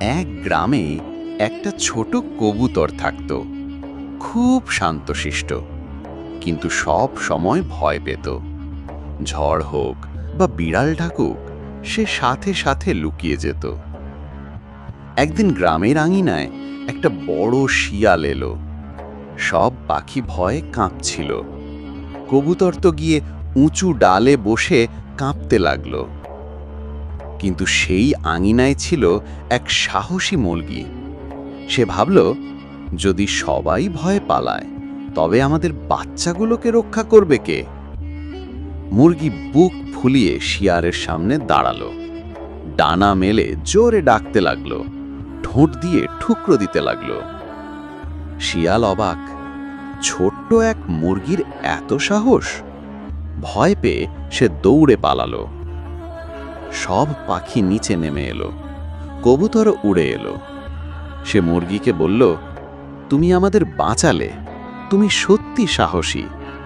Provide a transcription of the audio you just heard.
এক গ্রামে একটা ছোট কবুতর থাকত, খুব শান্তশিষ্ট, কিন্তু সব সময় ভয় পেত। ঝড় হোক বা বিড়াল ডাকুক, সে সাথে সাথে লুকিয়ে যেত। একদিন গ্রামের আঙিনায় একটা বড় শিয়াল এলো। সব পাখি ভয়ে কাঁপছিল। কবুতর তো গিয়ে উঁচু ডালে বসে কাঁপতে লাগলো। কিন্তু সেই আঙিনায় ছিল এক সাহসী মুরগি। সে ভাবল, যদি সবাই ভয় পালায়, তবে আমাদের বাচ্চাগুলোকে রক্ষা করবে কে? মুরগি বুক ফুলিয়ে শিয়ালের সামনে দাঁড়ালো। ডানা মেলে জোরে ডাকতে লাগলো, ঠোঁট দিয়ে ঠুকরো দিতে লাগলো। শিয়াল অবাক, ছোট্ট এক মুরগির এত সাহস! ভয় পেয়ে সে দৌড়ে পালালো। সব পাখি নিচে নেমে এলো, কবুতর উড়ে এলো। সে মুরগিকে বলল, তুমি আমাদের বাঁচালে, তুমি সত্যি সাহসী।